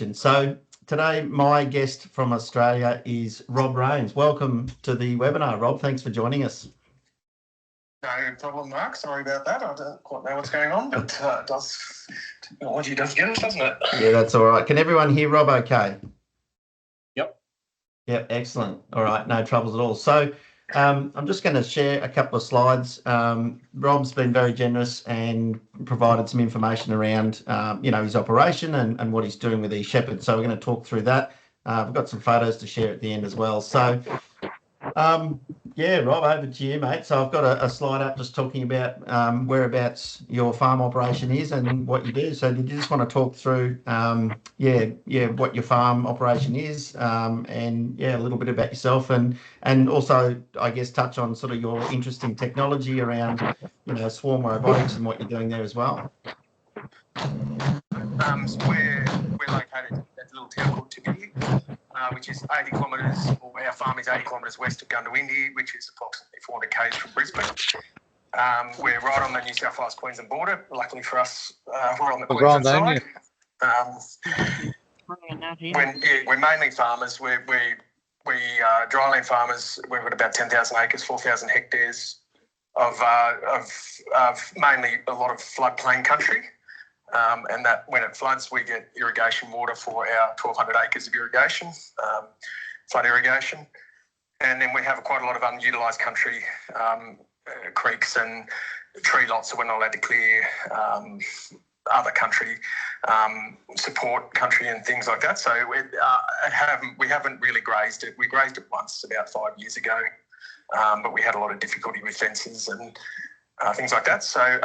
So today my guest from Australia is Rob Rains. Welcome to the webinar, Rob. Thanks for joining us. No problem, Mark. Sorry about that. I don't quite know what's going on, but technology does get us, doesn't it? Yeah, that's all right. Can everyone hear Rob okay? Yep, excellent. All right, no troubles at all. So I'm just going to share a couple of slides. Rob's been very generous and provided some information around, his operation and what he's doing with eShepherd. So we're going to talk through that. We've got some photos to share at the end as well. So, Rob, over to you, mate. So I've got a slide up just talking about whereabouts your farm operation is and what you do. So did you just want to talk through, what your farm operation is, and a little bit about yourself, and also, I guess, touch on sort of your interest in technology around, swarm robotics and what you're doing there as well. So we're located at a little town called Goondiwindi, which is 80 kilometres, or our farm is 80 kilometres west of Goondiwindi, which is approximately 400 k's from Brisbane. We're right on the New South Wales-Queensland border. Luckily for us, we're on the Queensland side. We're mainly farmers. We dryland farmers. We've got about 10,000 acres, 4,000 hectares of mainly a lot of floodplain country. And that when it floods, we get irrigation water for our 1,200 acres of irrigation, flood irrigation. And then we have quite a lot of unutilised country, creeks and tree lots that we're not allowed to clear, other country, support country and things like that. So we haven't really grazed it. We grazed it once about 5 years ago, but we had a lot of difficulty with fences and things like that. So,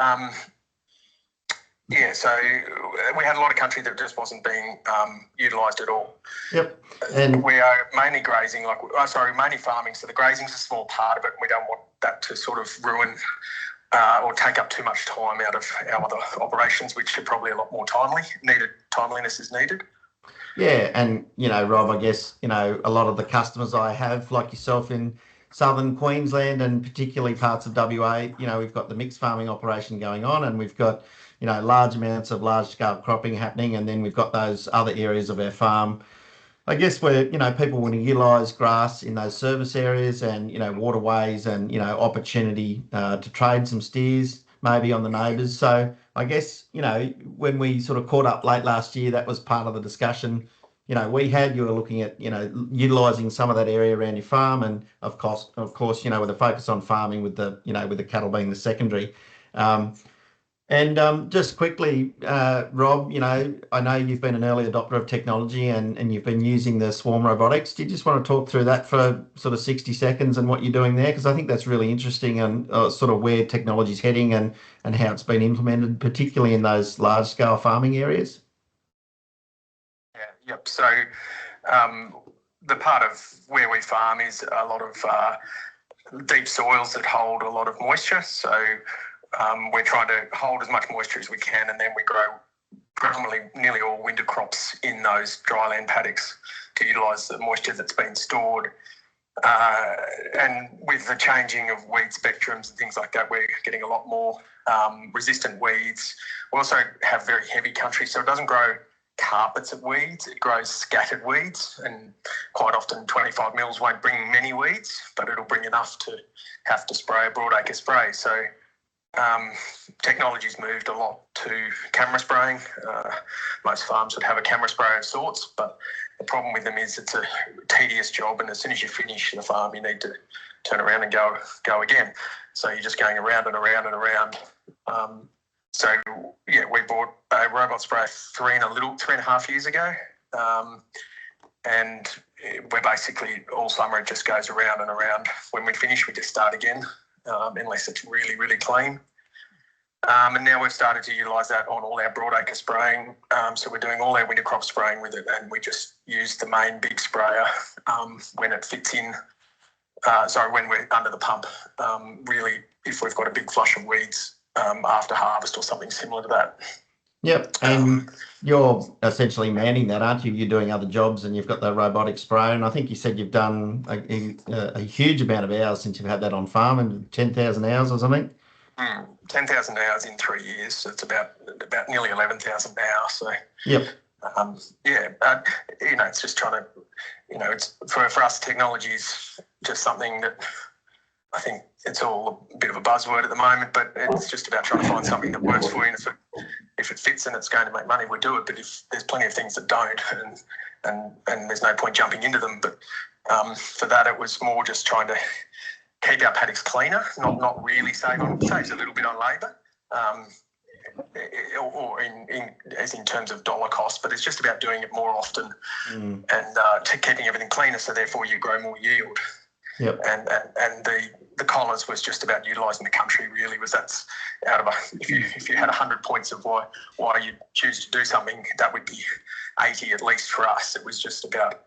so we had a lot of country that just wasn't being utilised at all. Yep. And we are mainly grazing, mainly farming. So the grazing's a small part of it. And we don't want that to sort of ruin or take up too much time out of our other operations, which are probably a lot more timeliness is needed. Yeah, and, Rob, I guess, a lot of the customers I have, like yourself in southern Queensland and particularly parts of WA, we've got the mixed farming operation going on, and we've got, large amounts of large-scale cropping happening, and then we've got those other areas of our farm, I guess, where, people want to utilise grass in those service areas and, waterways and, opportunity to trade some steers maybe on the neighbours. So I guess, when we sort of caught up late last year, that was part of the discussion. You were looking at, utilising some of that area around your farm, and of course, with a focus on farming with the, with the cattle being the secondary. Just quickly, Rob, I know you've been an early adopter of technology and you've been using the swarm robotics. Do you just want to talk through that for sort of 60 seconds and what you're doing there? Because I think that's really interesting, and sort of where technology's heading and how it's been implemented, particularly in those large-scale farming areas. Yep. So the part of where we farm is a lot of deep soils that hold a lot of moisture. So we're trying to hold as much moisture as we can, and then we grow predominantly nearly all winter crops in those dryland paddocks to utilise the moisture that's been stored. And with the changing of weed spectrums and things like that, we're getting a lot more resistant weeds. We also have very heavy country, so it doesn't grow carpets of weeds, it grows scattered weeds, and quite often 25 mils won't bring many weeds, but it'll bring enough to have to spray a broadacre spray. So technology's moved a lot to camera spraying. Most farms would have a camera sprayer of sorts, but the problem with them is it's a tedious job, and as soon as you finish the farm, you need to turn around and go again. So you're just going around and around and around. We bought a robot sprayer 3.5 years ago, and we're basically all summer it just goes around and around. When we finish, we just start again, unless it's really, really clean. And now we've started to utilise that on all our broadacre spraying. So we're doing all our winter crop spraying with it, and we just use the main big sprayer when it fits in. When we're under the pump, really, if we've got a big flush of weeds after harvest or something similar to that. Yep, and you're essentially manning that, aren't you? You're doing other jobs and you've got the robotic sprayer, and I think you said you've done a huge amount of hours since you've had that on farm, and 10,000 hours or something? 10,000 hours in 3 years, so it's about nearly 11,000 now. So yep. It's just trying to, it's for us, technology is just something that I think it's all a bit of a buzzword at the moment, but it's just about trying to find something that works for you. And if it fits and it's going to make money, we'll do it. But if there's plenty of things that don't, and there's no point jumping into them. But for that, it was more just trying to keep our paddocks cleaner, not really saves a little bit on labour, or in terms of dollar cost, but it's just about doing it more often and keeping everything cleaner, so therefore you grow more yield. Yep. And the collars was just about utilising the country. Really, was that's out of if you had 100 points of why you choose to do something, that would be 80 at least for us. It was just about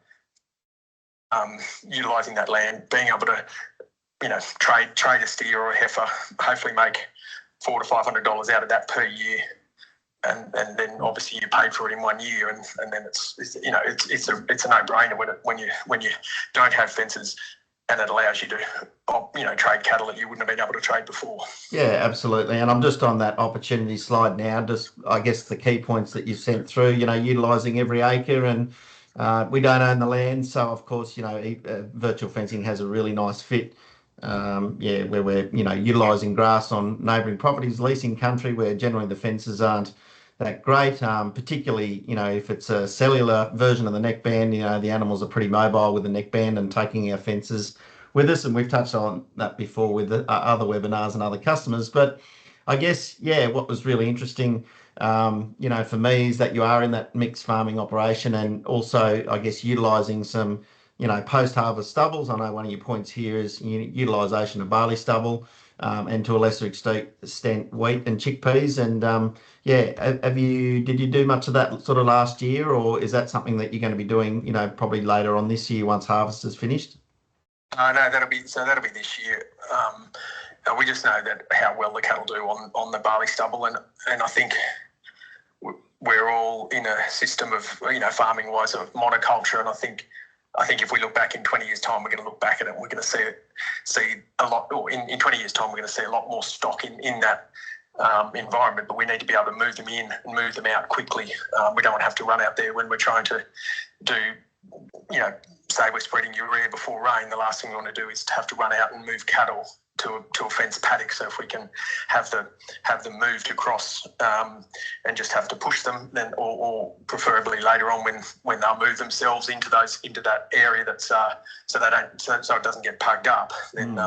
utilising that land, being able to trade a steer or a heifer, hopefully make $400 to $500 out of that per year, and then obviously you pay for it in 1 year, and then it's a no-brainer when you don't have fences. And it allows you to, trade cattle that you wouldn't have been able to trade before. Yeah, absolutely. And I'm just on that opportunity slide now. Just, I guess, the key points that you've sent through. Utilising every acre, and we don't own the land, so of course, virtual fencing has a really nice fit. Where we're utilising grass on neighbouring properties, leasing country where generally the fences aren't that great. Particularly, if it's a cellular version of the neckband, the animals are pretty mobile with the neckband and taking our fences with us. And we've touched on that before with other webinars and other customers. But I guess, what was really interesting, for me, is that you are in that mixed farming operation, and also, I guess, utilising some, post-harvest stubbles. I know one of your points here is utilisation of barley stubble, and to a lesser extent wheat and chickpeas. And did you do much of that sort of last year, or is that something that you're going to be doing, probably later on this year once harvest is finished? No, that'll be this year. We just know that how well the cattle do on the barley stubble, and I think we're all in a system of farming wise of monoculture, and I think if we look back in 20 years' time, we're going to look back at it and we're going to see a lot, or in 20 years' time, we're going to see a lot more stock in that environment, but we need to be able to move them in and move them out quickly. We don't want to have to run out there when we're trying to do, say we're spreading urea before rain. The last thing we want to do is to have to run out and move cattle to a fenced paddock. So if we can have them moved across and just have to push them, then or preferably later on when they'll move themselves into that area that's so it doesn't get pugged up, then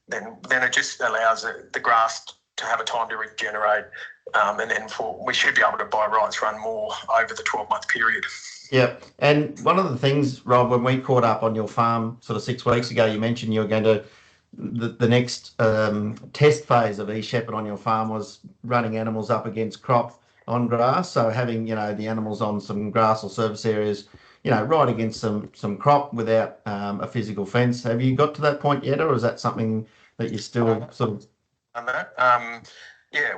it just allows the grass to have a time to regenerate, and then we should be able to by rights run more over the 12-month period. Yeah, and one of the things, Rob, when we caught up on your farm sort of 6 weeks ago, you mentioned you were going to the next test phase of eShepherd on your farm was running animals up against crop on grass. So having the animals on some grass or surface areas, right against some crop without a physical fence. Have you got to that point yet, or is that something that you're still sort of? Done that.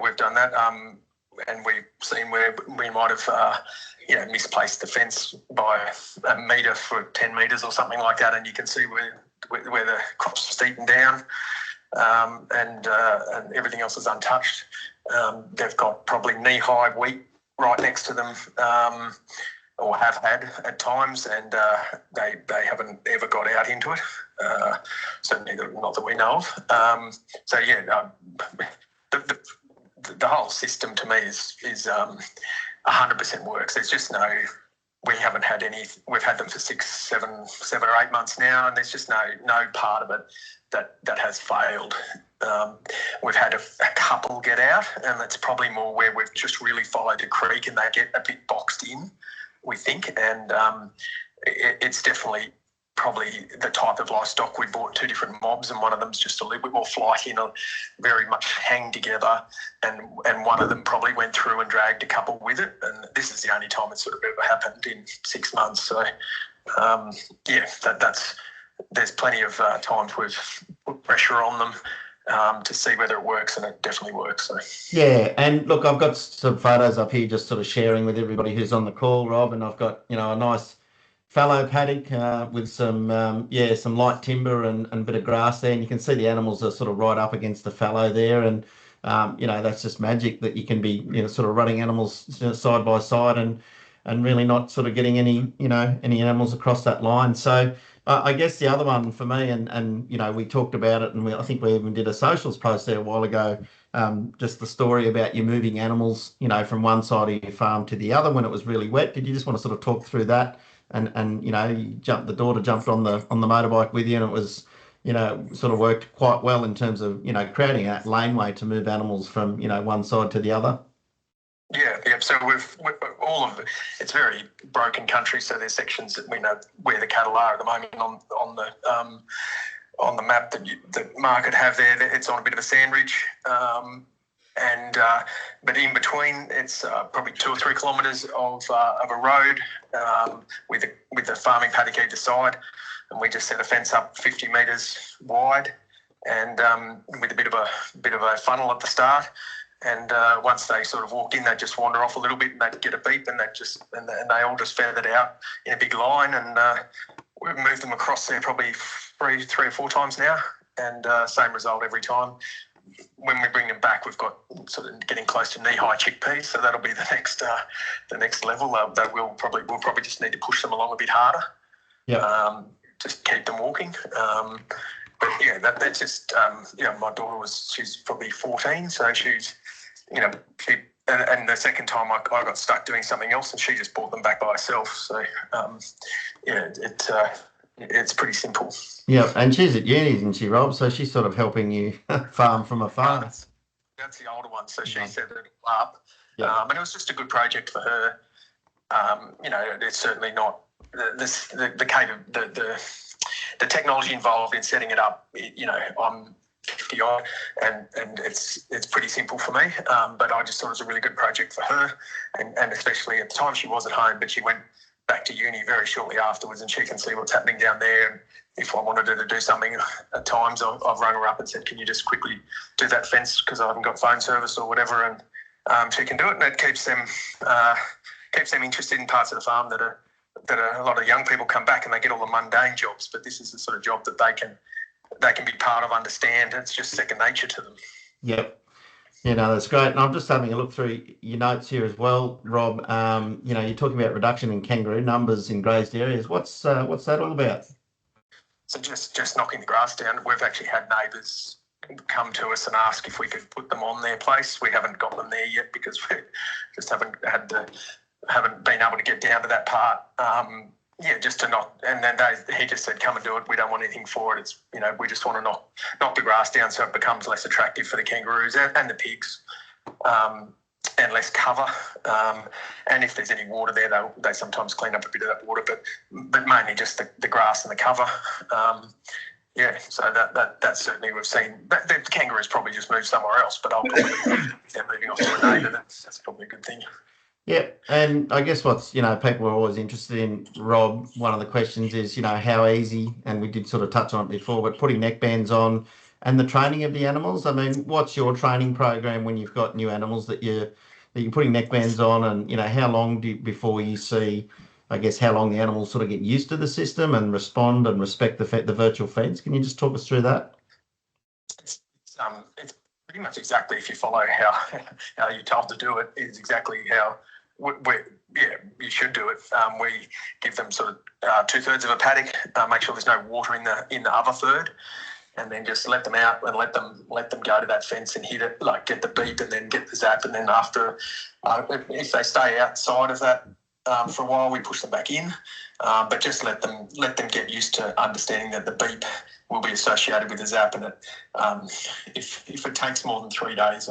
We've done that. And we've seen where we might have misplaced the fence by a metre for 10 metres or something like that, and you can see where the crops are steeping down, and everything else is untouched. They've got probably knee-high wheat right next to them, or have had at times, and they haven't ever got out into it. Certainly not that we know of. The whole system to me is 100% works. There's just we haven't had any. We've had them for 7 or 8 months now, and there's just no part of it that has failed. We've had a couple get out, and it's probably more where we've just really followed the creek and they get a bit boxed in, we think. And it's definitely probably the type of livestock. We bought 2 different mobs, and one of them's just a little bit more flighty and very much hang together, and one of them probably went through and dragged a couple with it, and this is the only time it's sort of ever happened in 6 months. So there's plenty of times we've put pressure on them to see whether it works, and it definitely works. So. Yeah, and look, I've got some photos up here just sort of sharing with everybody who's on the call, Rob, and I've got a nice fallow paddock with some light timber and a bit of grass there, and you can see the animals are sort of right up against the fallow there, and that's just magic that you can be sort of running animals side by side. And and really not sort of getting any animals across that line. So I guess the other one for me, and we talked about it, and I think we even did a socials post there a while ago. Just the story about you moving animals, from one side of your farm to the other when it was really wet. Did you just want to sort of talk through that? And the daughter jumped on the motorbike with you, and it was sort of worked quite well in terms of creating that laneway to move animals from one side to the other. Yeah. So we've all of it. It's very broken country. So there's sections that we know where the cattle are at the moment on the map that Mark could have there. It's on a bit of a sand ridge, but in between, it's probably 2 or 3 kilometres of a road with a farming paddock either side, and we just set a fence up 50 metres wide, and with a bit of a funnel at the start. And once they sort of walked in, they'd just wander off a little bit, and they'd get a beep, and they all just feathered out in a big line. And we've moved them across there probably three or 4 times now, and same result every time. When we bring them back, we've got sort of getting close to knee-high chickpeas, so that'll be the next level. That we'll probably just need to push them along a bit harder. Yeah. Just keep them walking. But yeah, that's just my daughter she's probably 14, so she's and the second time I got stuck doing something else, and she just brought them back by herself. So it's pretty simple. Yeah, and she's at uni, isn't she, Rob? So she's sort of helping you farm from afar. That's the older one. So she set it up, Yeah. and it was just a good project for her. It's certainly not the technology involved in setting it up. I'm 50 odd, and it's pretty simple for me. But I just thought it was a really good project for her, and especially at the time she was at home, but she went back to uni very shortly afterwards, and she can see what's happening down there. And if I wanted her to do something at times, I've rung her up and said, "Can you just quickly do that fence because I haven't got phone service or whatever?" And she can do it, and it keeps them interested in parts of the farm that a lot of young people come back and they get all the mundane jobs, but this is the sort of job that they can be part of, understand. It's just second nature to them. Yep. That's great. And I'm just having a look through your notes here as well, Rob. You're talking about reduction in kangaroo numbers in grazed areas. What's that all about? So just knocking the grass down. We've actually had neighbours come to us and ask if we could put them on their place. We haven't got them there yet because we just haven't been able to get down to that part. Just to knock, and then he just said, "Come and do it. We don't want anything for it. It's we just want to knock the grass down so it becomes less attractive for the kangaroos and the pigs, and less cover. And if there's any water there, they sometimes clean up a bit of that water, but mainly just the grass and the cover." So that certainly we've seen. The kangaroos probably just moved somewhere else, but if they're moving off to a neighbour, that's probably a good thing. Yeah, and I guess what's people are always interested in, Rob, one of the questions is how easy, and we did sort of touch on it before, but putting neckbands on and the training of the animals. I mean, what's your training program when you've got new animals that you're putting neckbands on, and how long before you see, I guess, how long the animals sort of get used to the system and respond and respect the virtual fence? Can you just talk us through that? It's pretty much exactly, if you follow how you're told to do it, is exactly how you should do it. We give them sort of 2/3 of a paddock, make sure there's no water in the other third, and then just let them out and let them go to that fence and hit it, like get the beep and then get the zap, and then after, if they stay outside of that for a while, we push them back in, but just let them get used to understanding that the beep will be associated with the zap, and if it takes more than 3 days,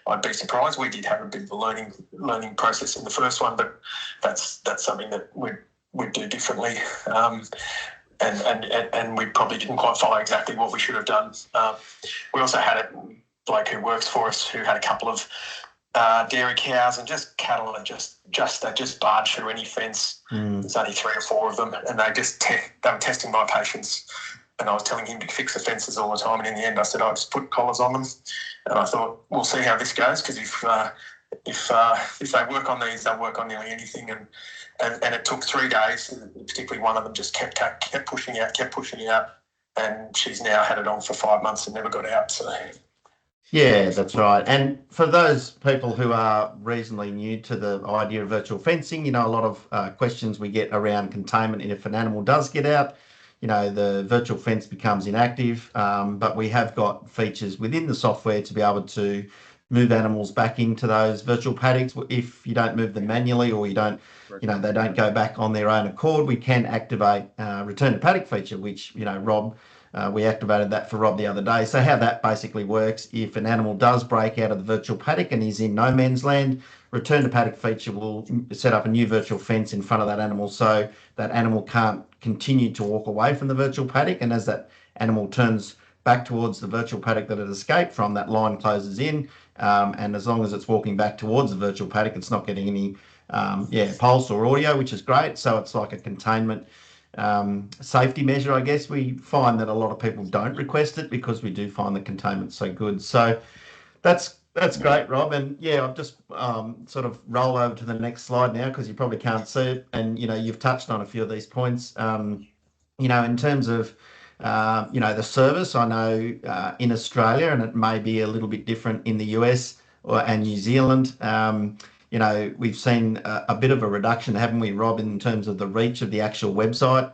I'd be surprised. We did have a bit of a learning process in the first one, but that's something that we'd do differently, and we probably didn't quite follow exactly what we should have done. We also had a bloke who works for us who had a couple of dairy cows and just cattle that just barge through any fence. There's only 3 or 4 of them, and they were testing my patience. And I was telling him to fix the fences all the time, and in the end, I said I just put collars on them. And I thought, we'll see how this goes, because if they work on these, they'll work on nearly anything. And it took 3 days. Particularly one of them just kept pushing out, and she's now had it on for 5 months and never got out. So Yeah, that's right. And for those people who are reasonably new to the idea of virtual fencing, a lot of questions we get around containment. And if an animal does get out, the virtual fence becomes inactive. But we have got features within the software to be able to move animals back into those virtual paddocks. If you don't move them manually or you don't, they don't go back on their own accord, we can activate return to paddock feature, which, Rob, we activated that for Rob the other day. So how that basically works, if an animal does break out of the virtual paddock and is in no man's land, return to paddock feature will set up a new virtual fence in front of that animal so that animal can't continue to walk away from the virtual paddock. And as that animal turns back towards the virtual paddock that it escaped from, that line closes in. And as long as it's walking back towards the virtual paddock, it's not getting any pulse or audio, which is great. So it's like a containment safety measure, I guess. We find that a lot of people don't request it because we do find the containment so good. So that's great, Rob. And yeah, I've just sort of roll over to the next slide now because you probably can't see it. And you've touched on a few of these points. In terms of the service, I know in Australia, and it may be a little bit different in the US and New Zealand. We've seen a bit of a reduction, haven't we, Rob, in terms of the reach of the actual website.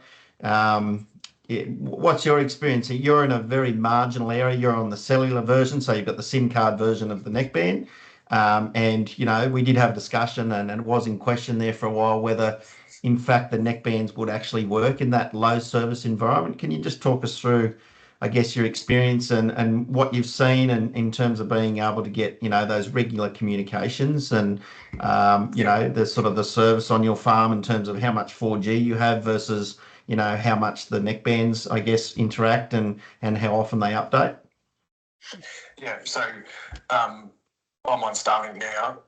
What's your experience? You're in a very marginal area. You're on the cellular version, so you've got the SIM card version of the neckband. And we did have a discussion, and it was in question there for a while whether, in fact, the neckbands would actually work in that low service environment. Can you just talk us through, I guess, your experience and what you've seen and in terms of being able to get, those regular communications and, the sort of the service on your farm in terms of how much 4G you have versus, how much the neckbands, I guess, interact and how often they update? Yeah, so I'm on Starlink now.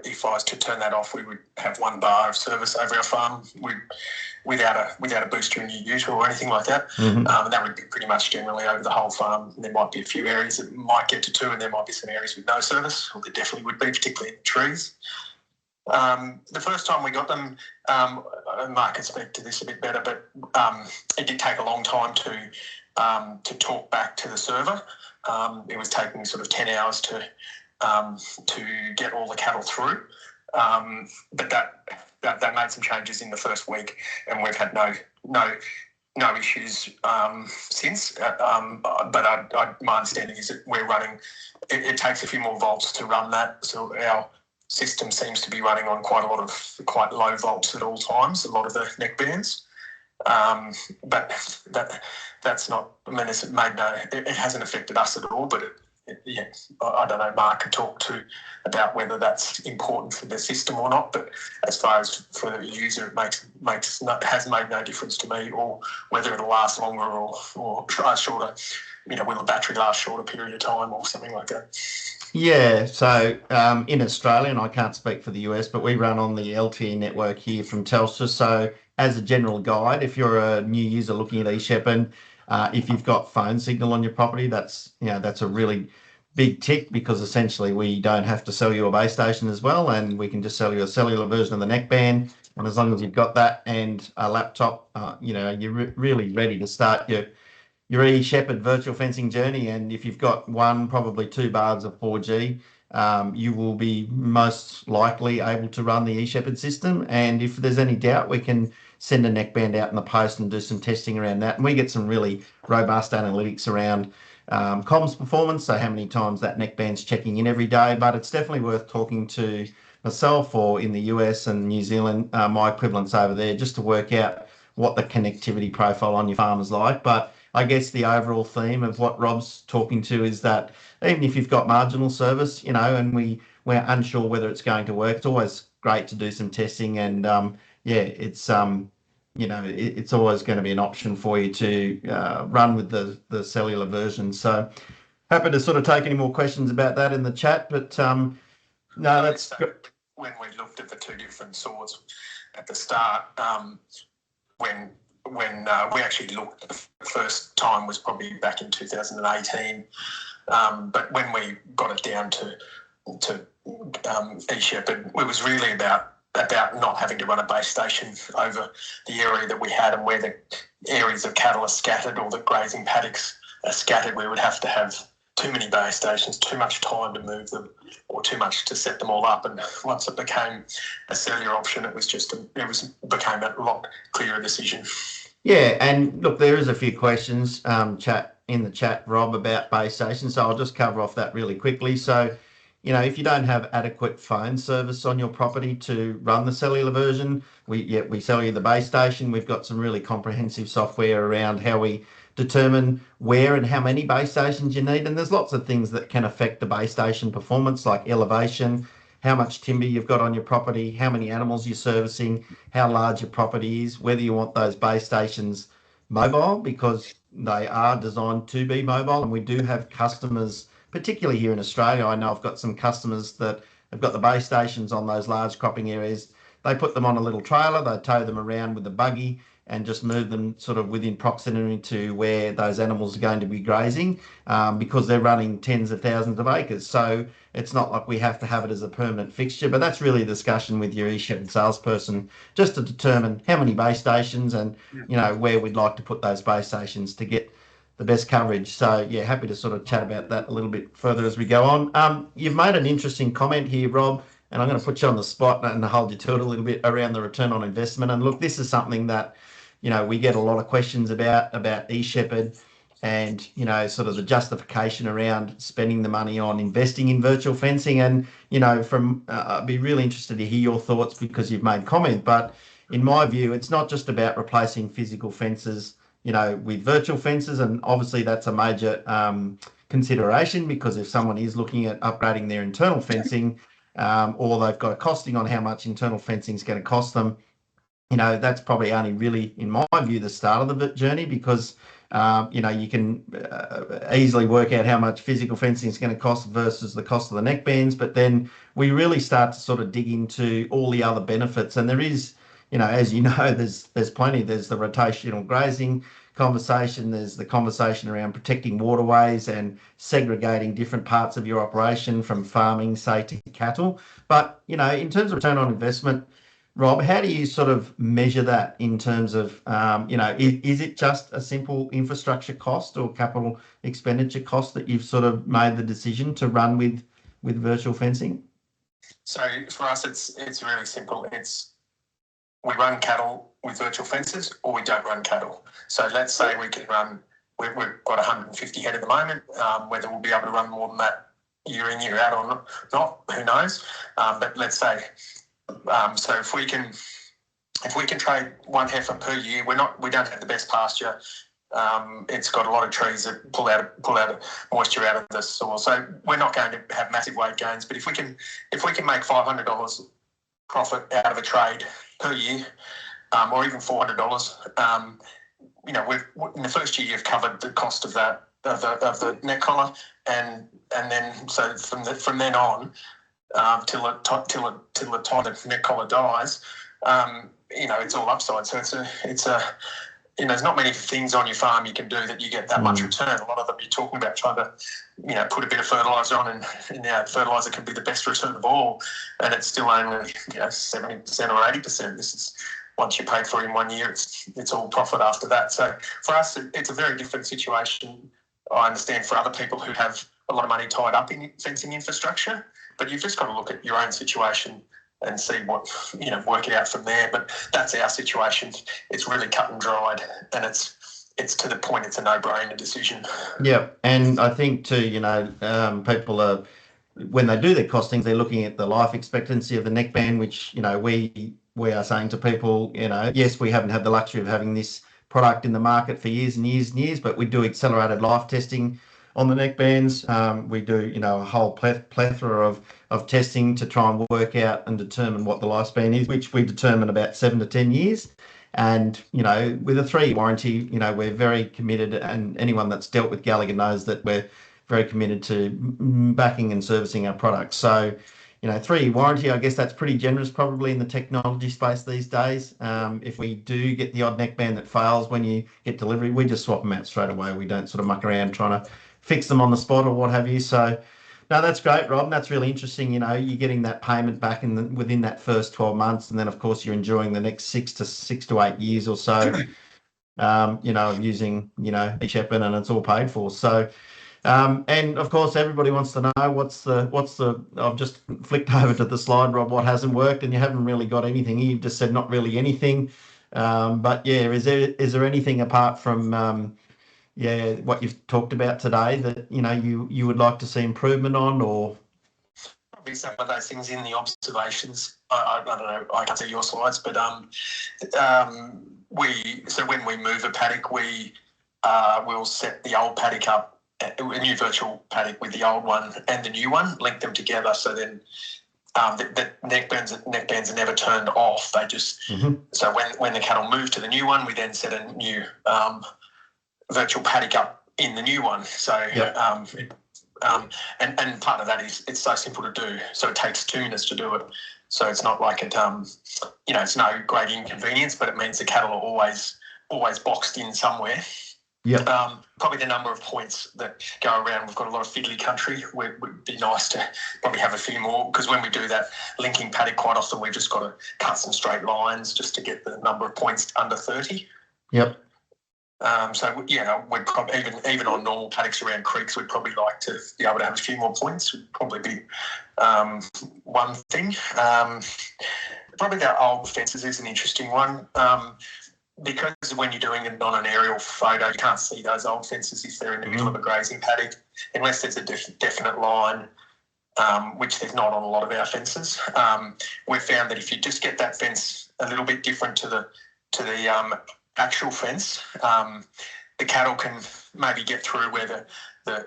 If I was to turn that off, we would have one bar of service over our farm without a booster in unused or anything like that. Mm-hmm. And that would be pretty much generally over the whole farm. There might be a few areas that might get to 2, and there might be some areas with no service. Well, there definitely would be, particularly in trees. The first time we got them, Mark can speak to this a bit better, but it did take a long time to talk back to the server. It was taking sort of 10 hours to get all the cattle through, but that made some changes in the first week, and we've had no issues since. But my understanding is that we're running. It takes a few more volts to run that, so our system seems to be running on quite low volts at all times. A lot of the neckbands. But that's not. I mean, it hasn't affected us at all, but I don't know. Mark could talk about whether that's important for the system or not. But as far as for the user, it has made no difference to me, or whether it'll last longer or try shorter. Will the battery last shorter period of time or something like that? Yeah, so in Australia, and I can't speak for the US, but we run on the LTE network here from Telstra. So as a general guide, if you're a new user looking at eShepherd, if you've got phone signal on your property, that's a really big tick, because essentially we don't have to sell you a base station as well, and we can just sell you a cellular version of the neckband. And as long as you've got that and a laptop, you're really ready to start your eShepherd virtual fencing journey. And if you've got 1, probably 2 bars of 4G, you will be most likely able to run the eShepherd system. And if there's any doubt, we can send a neckband out in the post and do some testing around that. And we get some really robust analytics around comms performance, so how many times that neckband's checking in every day. But it's definitely worth talking to myself, or in the US and New Zealand, my equivalents over there, just to work out what the connectivity profile on your farm is like. But I guess the overall theme of what Rob's talking to is that even if you've got marginal service, and we're unsure whether it's going to work, it's always great to do some testing. And it's it's always going to be an option for you to run with the cellular version. So happy to sort of take any more questions about that in the chat. But no, that's when we looked at the 2 different sorts at the start. When we actually looked, the first time was probably back in 2018. But when we got it down to eShepherd, it was really about not having to run a base station over the area that we had, and where the areas of cattle are scattered or the grazing paddocks are scattered. We would have to have too many base stations, too much time to move them, or too much to set them all up. And once it became a cellular option, it became a lot clearer decision. Yeah, and look, there is a few questions in the chat, Rob, about base stations. So I'll just cover off that really quickly. So, if you don't have adequate phone service on your property to run the cellular version, we sell you the base station. We've got some really comprehensive software around how we determine where and how many base stations you need. And there's lots of things that can affect the base station performance, like elevation, how much timber you've got on your property, how many animals you're servicing, how large your property is, whether you want those base stations mobile, because they are designed to be mobile. And we do have customers, particularly here in Australia. I know I've got some customers that have got the base stations on those large cropping areas. They put them on a little trailer, they tow them around with a buggy and just move them sort of within proximity to where those animals are going to be grazing, because they're running tens of thousands of acres. So it's not like we have to have it as a permanent fixture, but that's really a discussion with your eShepherd salesperson, just to determine how many base stations and, where we'd like to put those base stations to get the best coverage. So yeah, happy to sort of chat about that a little bit further as we go on. You've made an interesting comment here, Rob, and I'm going to put you on the spot and hold you to it a little bit around the return on investment. And look, this is something that, we get a lot of questions about eShepherd and, sort of the justification around spending the money on investing in virtual fencing. And, I'd be really interested to hear your thoughts, because you've made comment, but in my view, it's not just about replacing physical fences, with virtual fences. And obviously that's a major consideration, because if someone is looking at upgrading their internal fencing, or they've got a costing on how much internal fencing is going to cost them, that's probably only really, in my view, the start of the journey, because, you can easily work out how much physical fencing is going to cost versus the cost of the neckbands. But then we really start to sort of dig into all the other benefits. And there is, as there's plenty. There's the rotational grazing conversation. There's the conversation around protecting waterways and segregating different parts of your operation from farming, say, to cattle. But, in terms of return on investment, Rob, how do you sort of measure that in terms of, is it just a simple infrastructure cost or capital expenditure cost that you've sort of made the decision to run with virtual fencing? So for us, it's really simple. We run cattle with virtual fences, or we don't run cattle. So let's say we've got 150 head at the moment. Whether we'll be able to run more than that year in, year out or not, who knows? But let's say, so if we can trade one heifer per year, we don't have the best pasture. It's got a lot of trees that pull out moisture out of the soil, so we're not going to have massive weight gains. But if we can make $500 profit out of a trade per year, or even $400, in the first year you've covered the cost of that of the neck collar, and then so from then on, till the time the neck collar dies, it's all upside. So it's a there's not many things on your farm you can do that you get that much return. A lot of them you're talking about trying to, put a bit of fertiliser on, and fertiliser can be the best return of all, and it's still only 70% or 80%. This is once you paid for it in 1 year, it's all profit after that. So for us, it's a very different situation. I understand for other people who have a lot of money tied up in fencing infrastructure, but you've just got to look at your own situation and see what, work it out from there. But that's our situation. It's really cut and dried, and it's to the point, it's a no-brainer decision. Yeah, and I think too, people are, when they do their costings, they're looking at the life expectancy of the neckband, which, we are saying to people, yes, we haven't had the luxury of having this product in the market for years and years and years, but we do accelerated life testing on the neckbands. We do, a whole plethora of testing to try and work out and determine what the lifespan is, which we determine about 7 to 10 years. And, with a 3-year warranty, we're very committed, and anyone that's dealt with Gallagher knows that we're very committed to backing and servicing our products. So, 3-year warranty, I guess that's pretty generous probably in the technology space these days. If we do get the odd neckband that fails when you get delivery, we just swap them out straight away. We don't sort of muck around trying to fix them on the spot or what have you. So, no, that's great, Rob. That's really interesting. You're getting that payment back within that first 12 months. And then, of course, you're enjoying the next 6 to 8 years or so, of using, eShepherd, and it's all paid for. So, And of course, everybody wants to know what's the. I've just flicked over to the slide, Rob. What hasn't worked, and you haven't really got anything. You've just said not really anything. But yeah, is there anything apart from what you've talked about today that you would like to see improvement on, or Probably some of those things in the observations. I don't know. I can't see your slides, but when we move a paddock, we'll set the old paddock up, a new virtual paddock with the old one and the new one, link them together. So then the neckbands are never turned off. They just so when the cattle move to the new one, we then set a new virtual paddock up in the new one. So and part of that is it's so simple to do. So it takes 2 minutes to do it. So it's not like it's no great inconvenience, but it means the cattle are always boxed in somewhere. yeah, Probably the number of points that go around. We've got a lot of fiddly country. It would be nice to probably have a few more, because when we do that linking paddock, quite often we've just got to cut some straight lines just to get the number of points under 30. yep, So we'd probably even on normal paddocks around creeks, we'd probably like to be able to have a few more points. Would probably be one thing. Probably the old fences is an interesting one. Because when you're doing it on an aerial photo, you can't see those old fences if they're in the middle of a grazing paddock, unless there's a definite line, which there's not on a lot of our fences. We've found that if you just get that fence a little bit different to the actual fence, the cattle can maybe get through where the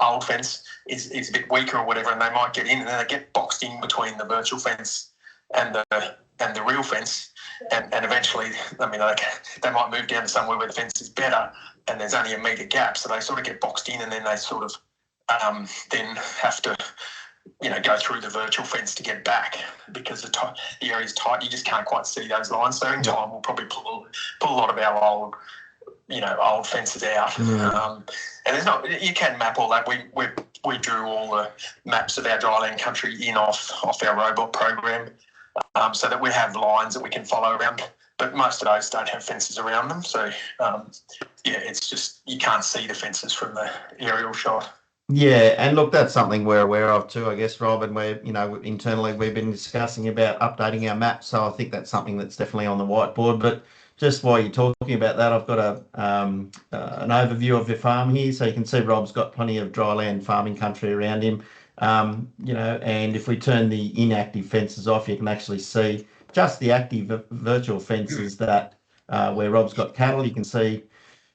old fence is a bit weaker or whatever, and they might get in, and then they get boxed in between the virtual fence and the real fence, and eventually, they might move down to somewhere where the fence is better, and there's only a metre gap, so they sort of get boxed in, and then they sort of then have to go through the virtual fence to get back, because the area is tight. You just can't quite see those lines. So in time, we'll probably pull a lot of our old fences out. And there's you can map all that. We drew all the maps of our dryland country in off our robot program, so that we have lines that we can follow around. But most of those don't have fences around them. So it's just you can't see the fences from the aerial shot. yeah. And look, that's something we're aware of too, I guess, Rob. And we're internally we've been discussing about updating our maps. So I think that's something that's definitely on the whiteboard. But just while you're talking about that, I've got an overview of your farm here, so you can see Rob's got plenty of dryland farming country around him. And if we turn the inactive fences off, you can actually see just the active virtual fences that where Rob's got cattle. You can see,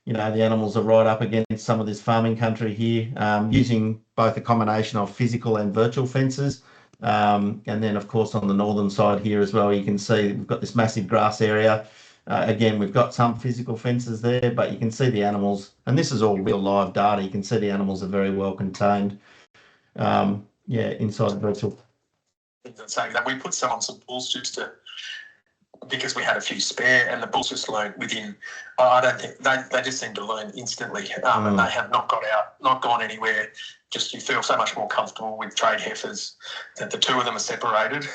the animals are right up against some of this farming country here, using both a combination of physical and virtual fences. And then, of course, on the northern side here as well, you can see we've got this massive grass area. Again, we've got some physical fences there, but you can see the animals, and this is all real live data. You can see the animals are very well contained. Inside the virtual. Saying that we put some on some bulls because we had a few spare, and the bulls just learned within. I don't think they just seem to learn instantly, and they have not gone anywhere. Just you feel so much more comfortable with trade heifers that the two of them are separated.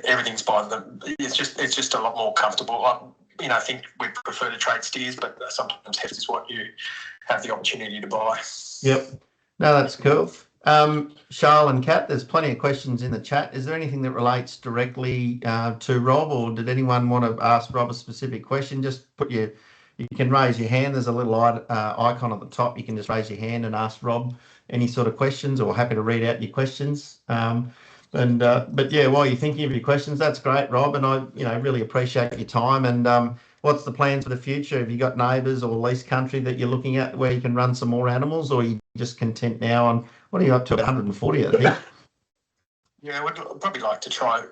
Everything's by them. It's just a lot more comfortable. I think we prefer to trade steers, but sometimes heifers is what you have the opportunity to buy. Yep. No, that's cool. Charles and Kat, there's plenty of questions in the chat. Is there anything that relates directly to Rob, or did anyone want to ask Rob a specific question? Just you can raise your hand. There's a little icon at the top. You can just raise your hand and ask Rob any sort of questions, or happy to read out your questions. But yeah, while you're thinking of your questions, that's great, Rob, and I really appreciate your time. And what's the plans for the future? Have you got neighbours or lease country that you're looking at where you can run some more animals, or are you just content now on what are you up to? 140, I think. Yeah, we'd probably like to try to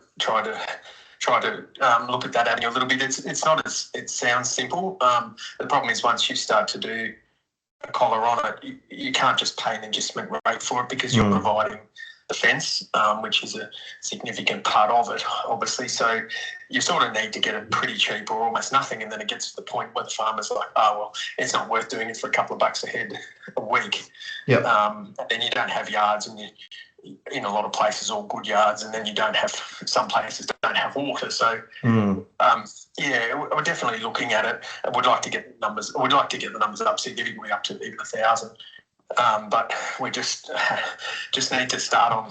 look at that avenue a little bit. It's not as it sounds simple. The problem is once you start to do a collar on it, you can't just pay an adjustment rate for it, because you're providing the fence, which is a significant part of it, obviously. So you sort of need to get it pretty cheap or almost nothing, and then it gets to the point where the farmer's like, oh, well, it's not worth doing it for a couple of bucks a head a week. Yep. And then you don't have yards, and in a lot of places all good yards, and then you don't have, some places don't have water. So yeah, we're definitely looking at it. I would like to get numbers. I would like to get the numbers up significantly, up to even 1,000. But we just need to start on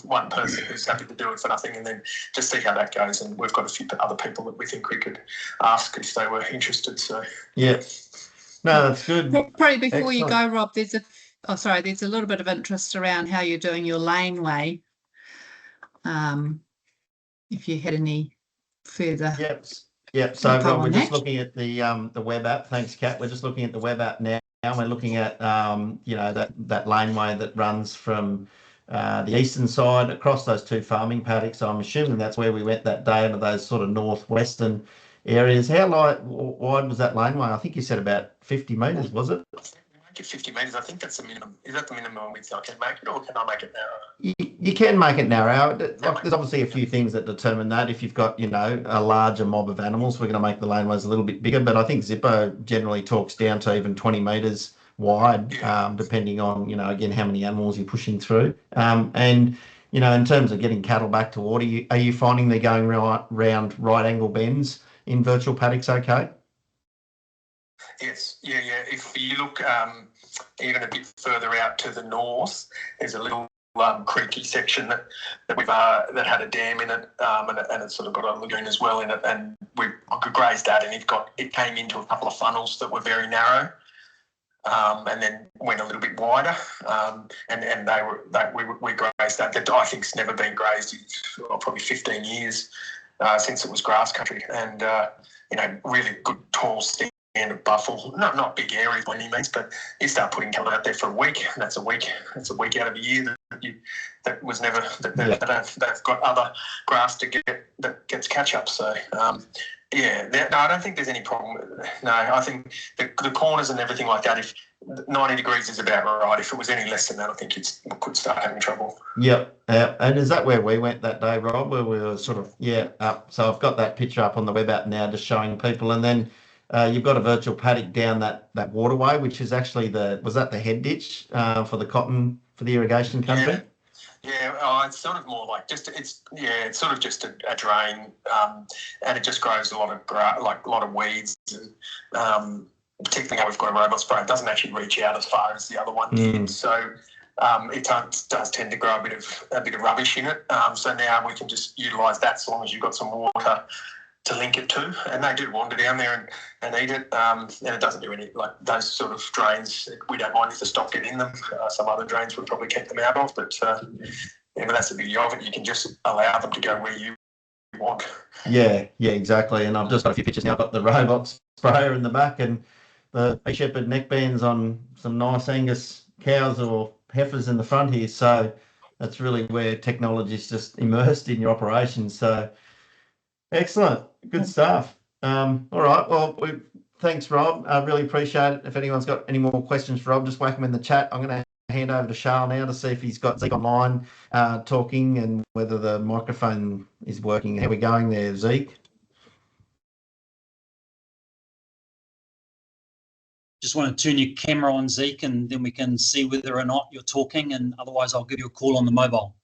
one person who's happy to do it for nothing, and then just see how that goes. And we've got a few other people that we think we could ask if they were interested. So yeah, no, that's good. Probably before you Excellent. go, Rob, there's a little bit of interest around how you're doing your laneway. If you had any further. Yep. So Rob, we're just looking at the web app. Thanks, Kat. We're just looking at the web app now. We're looking at that laneway that runs from the eastern side across those two farming paddocks. So I'm assuming that's where we went that day, into those sort of northwestern areas. How wide was that laneway? I think you said about 50 metres, was it? 50 metres, I think that's the minimum. Is that the minimum width I can make it, or can I make it narrow? You can make it narrow. There's obviously a few things that determine that. If you've got, a larger mob of animals, we're going to make the laneways a little bit bigger. But I think Zippo generally talks down to even 20 metres wide, depending on, again, how many animals you're pushing through. And, in terms of getting cattle back to water, are you finding they're going round right angle bends in virtual paddocks okay? Yes, yeah. If you look even a bit further out to the north, there's a little creeky section that that had a dam in it, and it's sort of got a lagoon as well in it, and we grazed that, and it came into a couple of funnels that were very narrow, and then went a little bit wider, and we grazed that. That I think's never been grazed in probably 15 years since it was grass country, and really good tall stand of buffle, not big areas by any means, but you start putting cattle out there for a week, and that's a week out of the year that was never they've got other grass to get that gets catch up. So I don't think there's any problem. No, I think the corners and everything like that, if 90 degrees is about right. If it was any less than that, I think we could start having trouble. Yep. And is that where we went that day, Rob, where we were sort of up? So I've got that picture up on the web app now, just showing people, and then you've got a virtual paddock down that waterway, which is actually was that the head ditch for the cotton, for the irrigation country? It's sort of more like it's sort of just a drain, and it just grows a lot of a lot of weeds, and particularly how we've got a robot spray, it doesn't actually reach out as far as the other one did, so it does tend to grow a bit of rubbish in it. So now we can just utilise that, so long as you've got some water to link it to, and they do wander down there and eat it, and it doesn't do any, like those sort of drains, we don't mind if the stock get in them. Some other drains would probably keep them out of, but that's the beauty of it. You can just allow them to go where you want. Yeah, exactly. And I've just got a few pictures now. I've got the robot sprayer in the back and the eShepherd neckbands on some nice Angus cows or heifers in the front here. So that's really where technology is just immersed in your operations. So excellent. Good stuff. All right. Well, thanks, Rob. I really appreciate it. If anyone's got any more questions for Rob, just whack them in the chat. I'm going to hand over to Charles now to see if he's got Zeke online talking and whether the microphone is working. How are we going there, Zeke? Just want to turn your camera on, Zeke, and then we can see whether or not you're talking, and otherwise I'll give you a call on the mobile.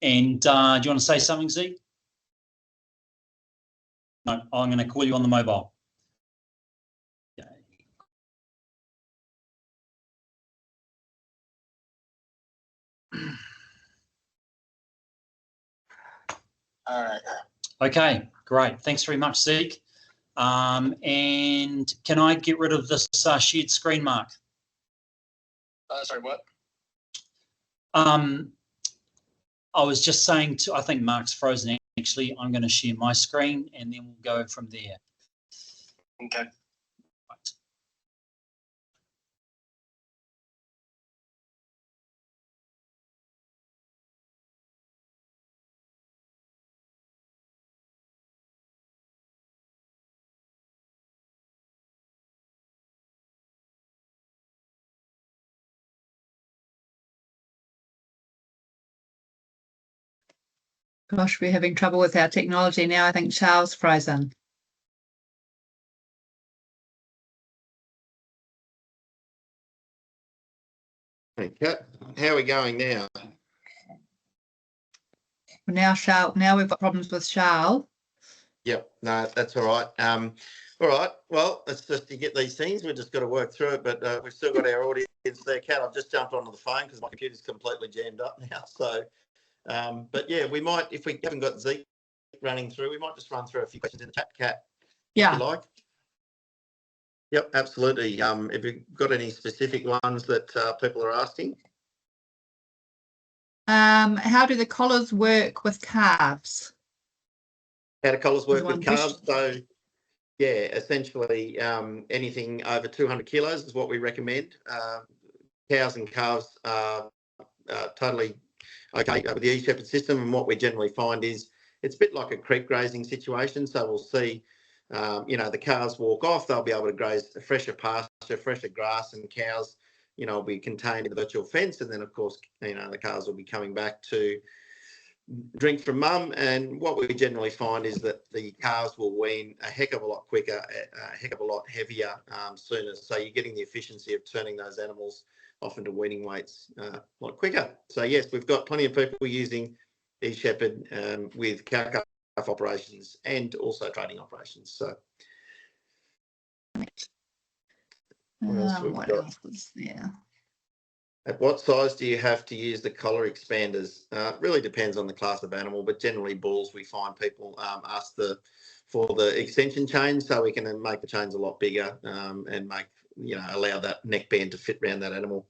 And do you want to say something, Zeke? No, I'm going to call you on the mobile. Okay. All right. Okay, great. Thanks very much, Zeke. And can I get rid of this shared screen, Mark? Sorry, what? I was just saying I think Mark's frozen actually. I'm going to share my screen and then we'll go from there. Okay. Right. Gosh, we're having trouble with our technology now. I think Charles frozen. Okay, how are we going now? Now we've got problems with Charles. Yep, no, that's all right. All right, well, it's just to get these things. We've just got to work through it, but we've still got our audience there. Kat, I've just jumped onto the phone because my computer's completely jammed up now. So, but yeah, we might, if we haven't got Zeke running through, we might just run through a few questions in the chat, Kat, if you like. Yep, absolutely. Have you got any specific ones that people are asking? How do the collars work with calves? How do collars work One with calves? So, yeah, essentially anything over 200 kilos is what we recommend. Cows and calves are totally okay with the eShepherd system, and what we generally find is it's a bit like a creep grazing situation. So we'll see, the calves walk off, they'll be able to graze a fresher pasture, fresher grass, and cows, will be contained in the virtual fence. And then, of course, the calves will be coming back to drink from mum. And what we generally find is that the calves will wean a heck of a lot quicker, a heck of a lot heavier sooner. So you're getting the efficiency of turning those animals off into weaning weights a lot quicker. So yes, we've got plenty of people using eShepherd with cow-calf operations and also trading operations. So what else was there? At what size do you have to use the collar expanders? Really depends on the class of animal, but generally bulls, we find people ask for the extension chain, so we can then make the chains a lot bigger and make, allow that neckband to fit around that animal.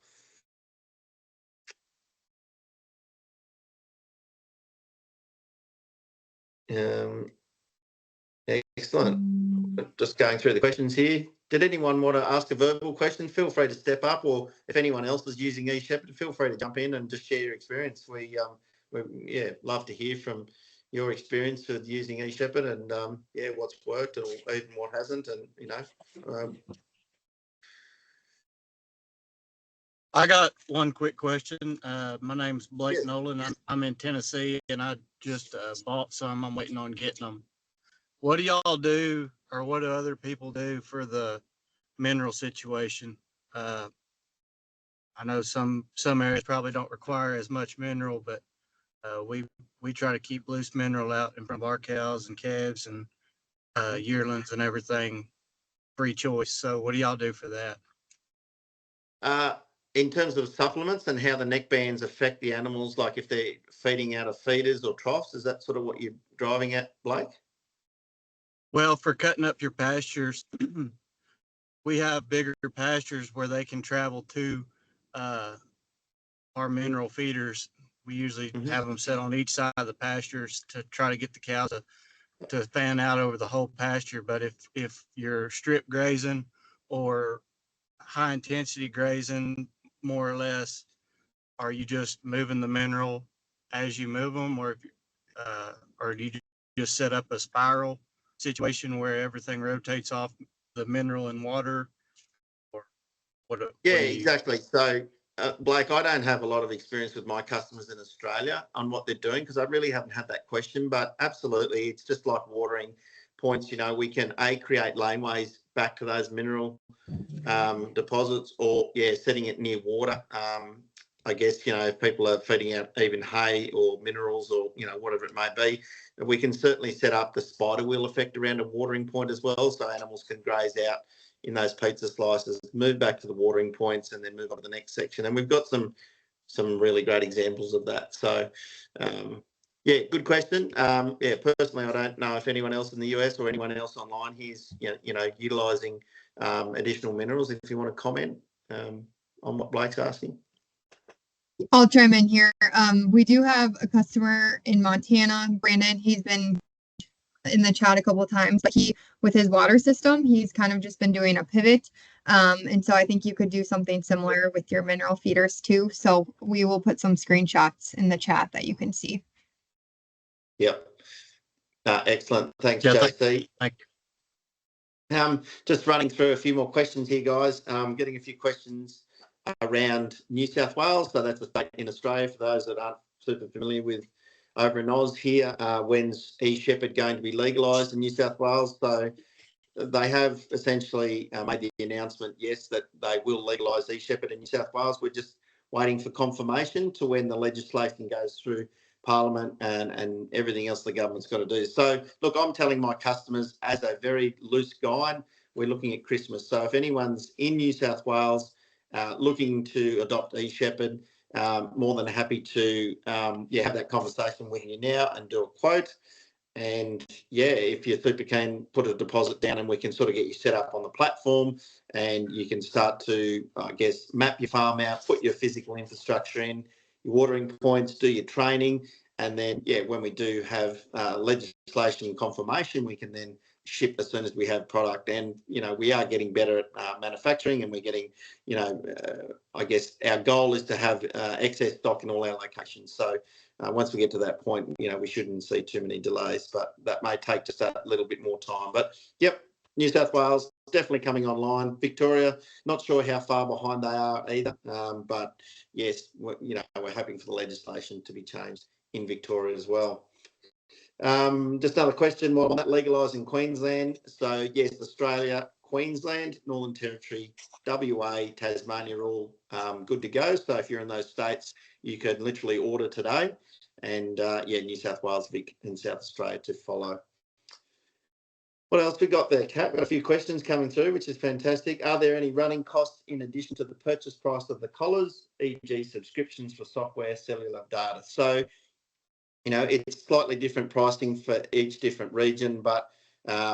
Excellent. Just going through the questions here. Did anyone want to ask a verbal question? Feel free to step up, or if anyone else is using eShepherd, feel free to jump in and just share your experience. We love to hear from your experience with using eShepherd and what's worked or even what hasn't, and I got one quick question. My name's Blake Nolan. I'm in Tennessee, and I just bought some. I'm waiting on getting them. What do y'all do, or what do other people do for the mineral situation? I know some areas probably don't require as much mineral, but we try to keep loose mineral out in front of our cows and calves and yearlings and everything, free choice. So what do y'all do for that? In terms of supplements and how the neckbands affect the animals, like if they're feeding out of feeders or troughs, is that sort of what you're driving at, Blake? Well, for cutting up your pastures, we have bigger pastures where they can travel to our mineral feeders. We usually have them set on each side of the pastures to try to get the cows to fan out over the whole pasture. But if you're strip grazing or high intensity grazing, more or less, are you just moving the mineral as you move them, or do you just set up a spiral situation where everything rotates off the mineral and water, or exactly. So Blake, I don't have a lot of experience with my customers in Australia on what they're doing because I really haven't had that question, but absolutely it's just like watering points. We can create laneways back to those mineral deposits, or setting it near water. I guess, if people are feeding out even hay or minerals or, whatever it may be, we can certainly set up the spider wheel effect around a watering point as well. So animals can graze out in those pizza slices, move back to the watering points and then move on to the next section. And we've got some really great examples of that. So, good question. Personally, I don't know if anyone else in the US or anyone else online here is, utilising additional minerals. If you want to comment on what Blake's asking. I'll chime in here. We do have a customer in Montana, Brandon. He's been in the chat a couple of times, but with his water system, he's kind of just been doing a pivot. And so I think you could do something similar with your mineral feeders too. So we will put some screenshots in the chat that you can see. Yep. Excellent. Thanks, JC. Thank you. Just running through a few more questions here, guys. Getting a few questions around New South Wales. So that's a state in Australia for those that aren't super familiar with over in Oz here. When's eShepherd going to be legalised in New South Wales? So they have essentially made the announcement, yes, that they will legalise eShepherd in New South Wales. We're just waiting for confirmation to when the legislation goes through Parliament and everything else the government's got to do. So, look, I'm telling my customers as a very loose guide, we're looking at Christmas. So if anyone's in New South Wales looking to adopt eShepherd, more than happy to have that conversation with you now and do a quote. And if you're super keen, put a deposit down and we can sort of get you set up on the platform and you can start to, I guess, map your farm out, put your physical infrastructure in, your watering points, do your training. And then, when we do have legislation confirmation, we can then ship as soon as we have product. And, we are getting better at manufacturing and we're getting, I guess our goal is to have excess stock in all our locations. So once we get to that point, we shouldn't see too many delays, but that may take just a little bit more time. But, New South Wales definitely coming online. Victoria, not sure how far behind they are either. But yes, we're hoping for the legislation to be changed in Victoria as well. Just another question, on that legalised in Queensland. So yes, Australia, Queensland, Northern Territory, WA, Tasmania are all good to go. So if you're in those states, you could literally order today. And New South Wales, Vic and South Australia to follow. What else we got there, Kat? We've got a few questions coming through, which is fantastic. Are there any running costs in addition to the purchase price of the collars, e.g. subscriptions for software, cellular data? So, it's slightly different pricing for each different region, but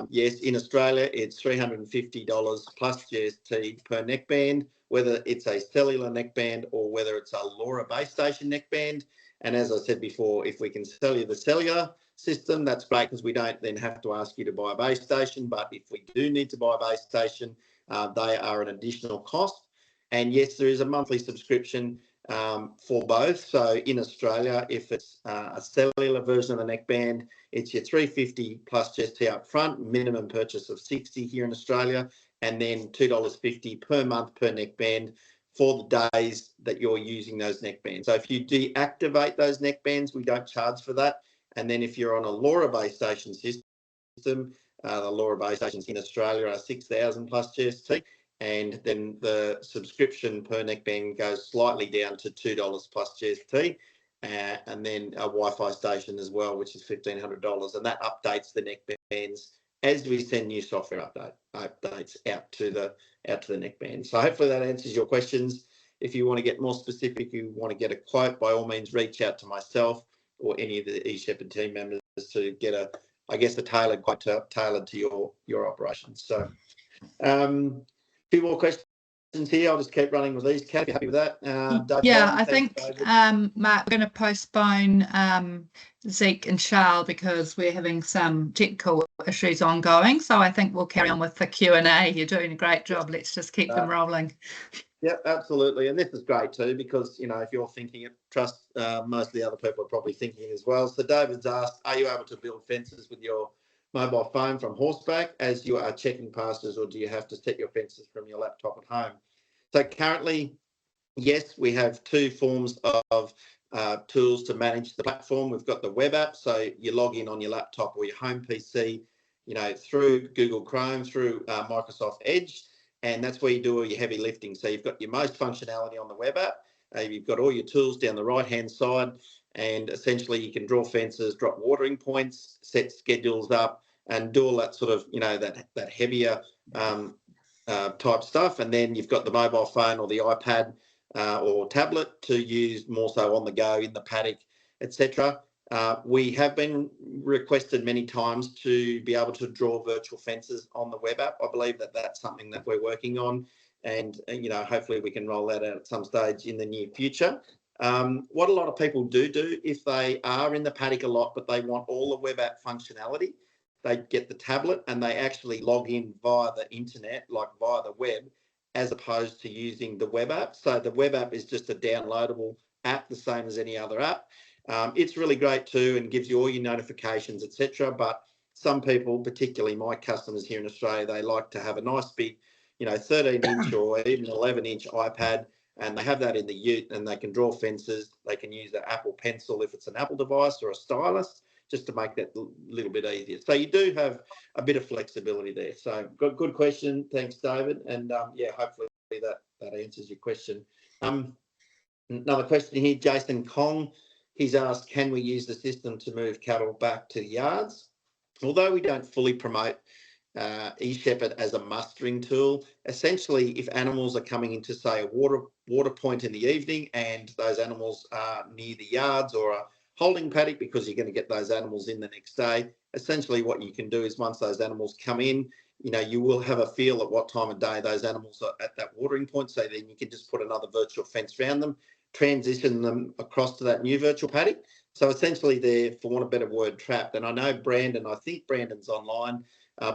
yes, in Australia, it's $350 plus GST per neckband, whether it's a cellular neckband or whether it's a LoRa base station neckband. And as I said before, if we can sell you the cellular system, that's great because we don't then have to ask you to buy a base station. But if we do need to buy a base station, they are an additional cost. And yes, there is a monthly subscription for both. So in Australia, if it's a cellular version of the neckband, it's your $350 plus GST up front, minimum purchase of $60 here in Australia, and then $2.50 per month per neckband for the days that you're using those neckbands. So if you deactivate those neckbands, we don't charge for that. And then if you're on a LoRa base station system, the LoRa base stations in Australia are 6,000 plus GST. And then the subscription per neckband goes slightly down to $2 plus GST. And then a Wi-Fi station as well, which is $1,500. And that updates the neckbands as we send new software updates out to the neckband. So hopefully that answers your questions. If you want to get more specific, you want to get a quote, by all means, reach out to myself or any of the eShepherd team members to get a tailored quote tailored to your operations. So a few more questions here. I'll just keep running with these. Kat, you happy with that? I think, Mark, we're going to postpone Zeke and Charles because we're having some technical issues ongoing. So I think we'll carry on with the Q&A. You're doing a great job. Let's just keep them rolling. Yeah, absolutely. And this is great too, because, if you're thinking it, trust most of the other people are probably thinking as well. So David's asked, are you able to build fences with your mobile phone from horseback as you are checking pastures, or do you have to set your fences from your laptop at home? So currently, yes, we have two forms of tools to manage the platform. We've got the web app, so you log in on your laptop or your home PC, through Google Chrome, through Microsoft Edge, and that's where you do all your heavy lifting. So you've got your most functionality on the web app. You've got all your tools down the right-hand side, and essentially you can draw fences, drop watering points, set schedules up, and do all that sort of, that heavier type stuff. And then you've got the mobile phone or the iPad or tablet to use more so on the go, in the paddock, etc. We have been requested many times to be able to draw virtual fences on the web app. I believe that that's something that we're working on, and hopefully we can roll that out at some stage in the near future. What a lot of people do if they are in the paddock a lot but they want all the web app functionality, they get the tablet and they actually log in via the internet, like via the web, as opposed to using the web app. So the web app is just a downloadable app, the same as any other app. It's really great too and gives you all your notifications, etc. But some people, particularly my customers here in Australia, they like to have a nice big, 13-inch or even 11-inch iPad and they have that in the ute, and they can draw fences. They can use an Apple Pencil if it's an Apple device or a stylus, just to make that a little bit easier. So you do have a bit of flexibility there. So good question. Thanks, David. And yeah, hopefully that answers your question. Another question here, Jason Kong. He's asked, can we use the system to move cattle back to the yards? Although we don't fully promote eShepherd as a mustering tool, essentially if animals are coming into, say, a water point in the evening and those animals are near the yards or a holding paddock, because you're going to get those animals in the next day, essentially what you can do is once those animals come in, you know, you will have a feel at what time of day those animals are at that watering point. So then you can just put another virtual fence around them, transition them across to that new virtual paddock. So essentially they're, for want of a better word, trapped. And I know Brandon, I think Brandon's online.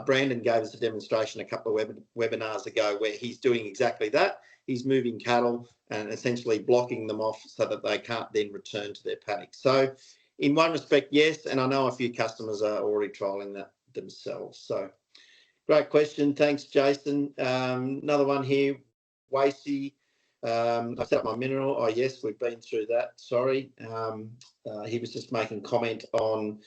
Brandon gave us a demonstration a couple of webinars ago where he's doing exactly that. He's moving cattle and essentially blocking them off so that they can't then return to their paddock. So in one respect, yes, and I know a few customers are already trialling that themselves. So great question. Thanks, Jason. Another one here, Wasey. I've set up my mineral. Oh, yes, we've been through that. Sorry. He was just making comment on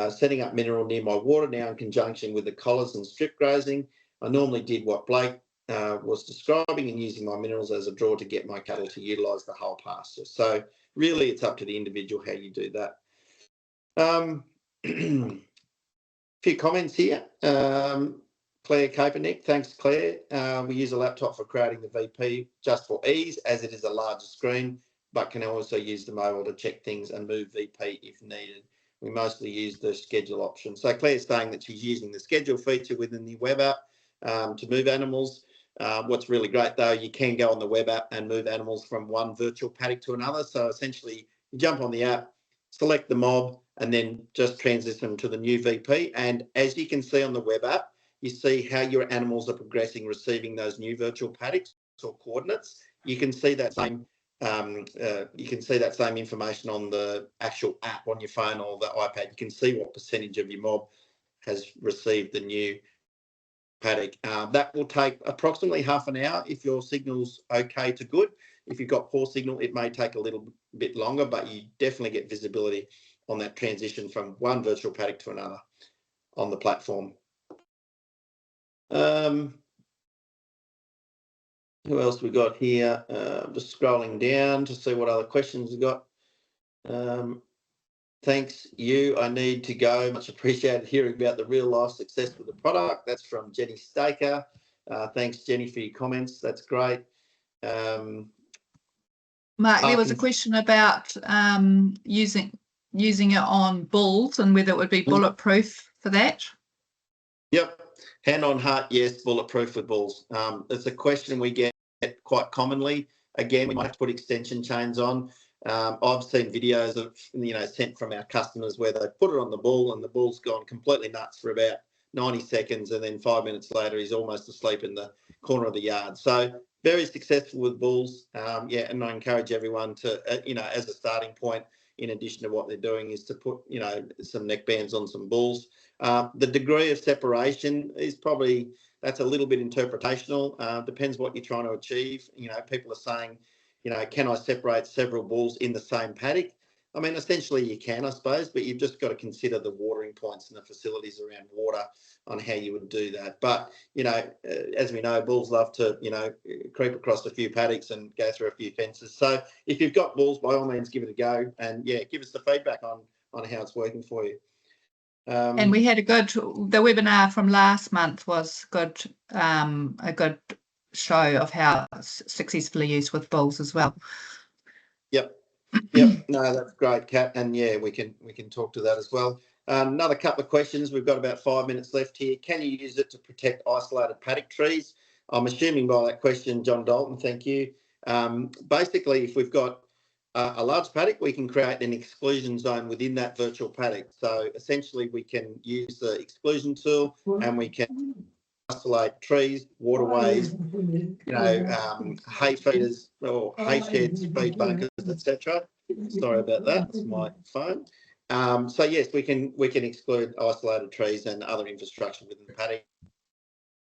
setting up mineral near my water now in conjunction with the collars and strip grazing. I normally did what Blake was describing and using my minerals as a draw to get my cattle to utilise the whole pasture. So really it's up to the individual how you do that. Few comments here. Claire Kaepernick, thanks Claire. We use a laptop for creating the VP just for ease, as it is a larger screen, but can also use the mobile to check things and move VP if needed. We mostly use the schedule option. So Claire's saying that she's using the schedule feature within the web app to move animals. What's really great though, you can go on the web app and move animals from one virtual paddock to another. So essentially you jump on the app, select the mob, and then just transition them to the new VP. And as you can see on the web app, you see how your animals are progressing, receiving those new virtual paddocks or coordinates. You can see that same information on the actual app on your phone or the iPad. You can see what percentage of your mob has received the new paddock. That will take approximately half an hour if your signal's okay to good. If you've got poor signal, it may take a little bit longer, but you definitely get visibility on that transition from one virtual paddock to another on the platform. Who else we got here? Just scrolling down to see what other questions we got. Thanks, you. I need to go. Much appreciated hearing about the real life success with the product. That's from Jenny Staker. Thanks, Jenny, for your comments. That's great. Mark, there was a question about using it on bulls and whether it would be bulletproof for that. Yep. Hand on heart, yes, bulletproof with bulls. It's a question we get quite commonly. Again, we might have to put extension chains on. I've seen videos of, sent from our customers where they put it on the bull and the bull's gone completely nuts for about 90 seconds, and then 5 minutes later he's almost asleep in the corner of the yard. So very successful with bulls. Yeah, and I encourage everyone to, as a starting point, in addition to what they're doing, is to put, some neckbands on some bulls. The degree of separation is probably, that's a little bit interpretational. Depends what you're trying to achieve. People are saying, can I separate several bulls in the same paddock? I mean, essentially you can, I suppose, but you've just got to consider the watering points and the facilities around water on how you would do that. But, as we know, bulls love to, creep across a few paddocks and go through a few fences. So if you've got bulls, by all means, give it a go, and yeah, give us the feedback on how it's working for you. And we had the webinar from last month was good, a good show of how successfully used with bulls as well. Yep. No, that's great, Kat, and yeah, we can talk to that as well. Another couple of questions. We've got about 5 minutes left here. Can you use it to protect isolated paddock trees? I'm assuming by that question, John Dalton, thank you. Basically, if we've got a large paddock, we can create an exclusion zone within that virtual paddock. So essentially we can use the exclusion tool and we can isolate trees, waterways, hay feeders or hay sheds, feed bunkers, etc. Sorry about that, it's my phone. So yes, we can exclude isolated trees and other infrastructure within the paddock.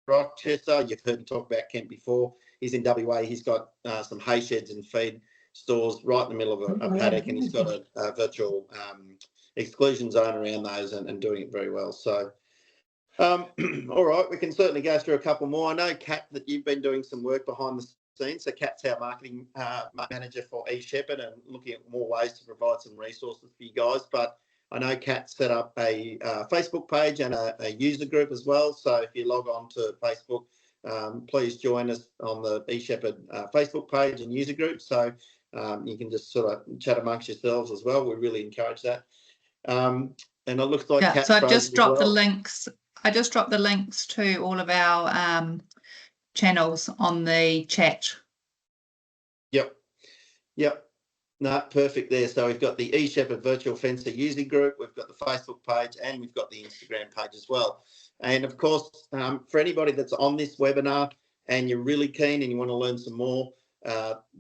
Rochester. You've heard me talk about Kent before. He's in WA. He's got some hay sheds and feed stores right in the middle of a paddock, and he's got a virtual exclusion zone around those and doing it very well. So, all right, we can certainly go through a couple more. I know, Kat, that you've been doing some work behind the scenes. So Kat's our marketing manager for eShepherd and looking at more ways to provide some resources for you guys. But I know Kat set up a Facebook page and a user group as well. So if you log on to Facebook, please join us on the eShepherd Facebook page and user group. So you can just sort of chat amongst yourselves as well. We really encourage that. And it looks like Kat's so I've just dropped well. the links. I just dropped the links to all of our channels on the chat. Yep. No, perfect there. So we've got the eShepherd Virtual Fencer user group, we've got the Facebook page, and we've got the Instagram page as well. And of course, for anybody that's on this webinar and you're really keen and you want to learn some more,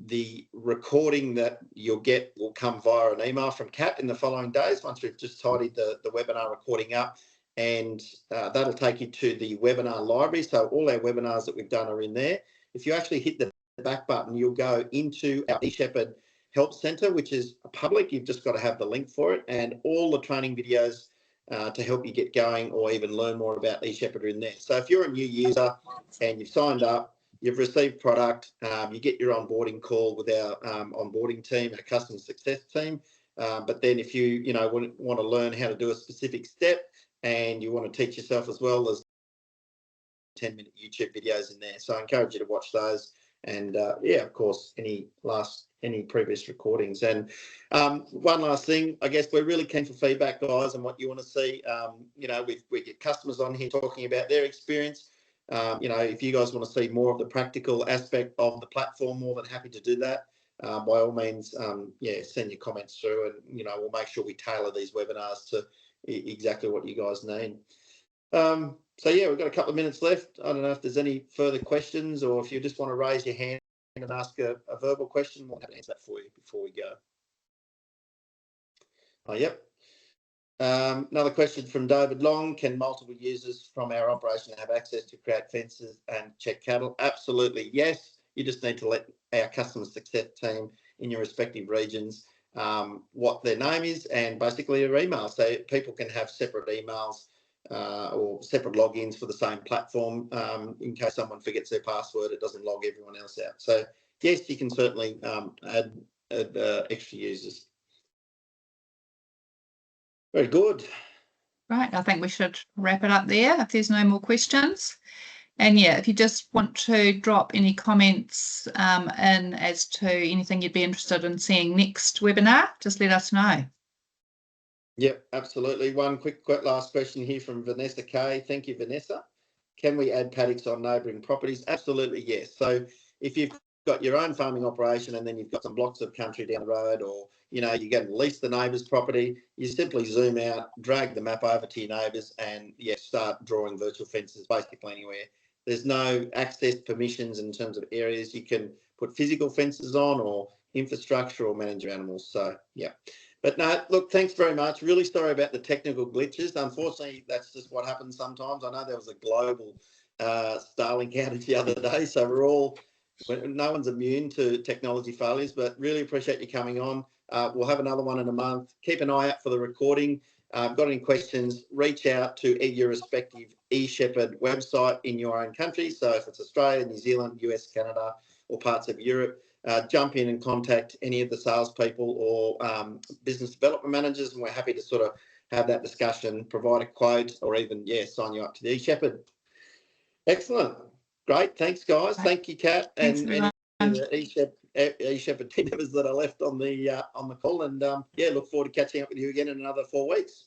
the recording that you'll get will come via an email from Kat in the following days once we've just tidied the webinar recording up. And that'll take you to the webinar library. So all our webinars that we've done are in there. If you actually hit the back button, you'll go into our eShepherd Help Center, which is public. You've just got to have the link for it, and all the training videos to help you get going or even learn more about eShepherd are in there. So if you're a new user and you've signed up, you've received product, you get your onboarding call with our onboarding team, our customer success team. But then if you want to learn how to do a specific step and you want to teach yourself as well, there's 10-minute YouTube videos in there. So I encourage you to watch those. And yeah, of course, any previous recordings. And one last thing, I guess we're really keen for feedback, guys, and what you want to see. We get customers on here talking about their experience. If you guys want to see more of the practical aspect of the platform, more than happy to do that. By all means, send your comments through, and we'll make sure we tailor these webinars to exactly what you guys need. So yeah, we've got a couple of minutes left. I don't know if there's any further questions, or if you just want to raise your hand and ask a verbal question, we'll have to answer that for you before we go. Oh, yep. Another question from David Long. Can multiple users from our operation have access to create fences and check cattle? Absolutely, yes. You just need to let our customer success team in your respective regions what their name is and basically their email. So people can have separate emails or separate logins for the same platform. In case someone forgets their password, it doesn't log everyone else out. So yes, you can certainly add extra users. Very good. Right, I think we should wrap it up there if there's no more questions. And yeah, if you just want to drop any comments in as to anything you'd be interested in seeing next webinar, just let us know. Yep, absolutely. One quick last question here from Vanessa K. Thank you, Vanessa. Can we add paddocks on neighbouring properties? Absolutely, yes. So if you've got your own farming operation and then you've got some blocks of country down the road, or you're going to lease the neighbour's property, you simply zoom out, drag the map over to your neighbours, and start drawing virtual fences basically anywhere. There's no access permissions in terms of areas. You can put physical fences on, or infrastructure, or manage your animals. So yeah. But no, look, thanks very much. Really sorry about the technical glitches. Unfortunately, that's just what happens sometimes. I know there was a global Starlink outage the other day, so no one's immune to technology failures, but really appreciate you coming on. We'll have another one in a month. Keep an eye out for the recording. Got any questions, reach out to your respective eShepherd website in your own country. So if it's Australia, New Zealand, US, Canada, or parts of Europe, jump in and contact any of the salespeople or business development managers, and we're happy to sort of have that discussion, provide a quote, or even, sign you up to the eShepherd. Excellent. Great. Thanks, guys. Thank you, Kat, and any of the eShepherd team members that are left on the call. And look forward to catching up with you again in another 4 weeks.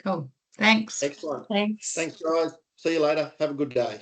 Cool. Thanks. Excellent. Thanks. Thanks, guys. See you later. Have a good day.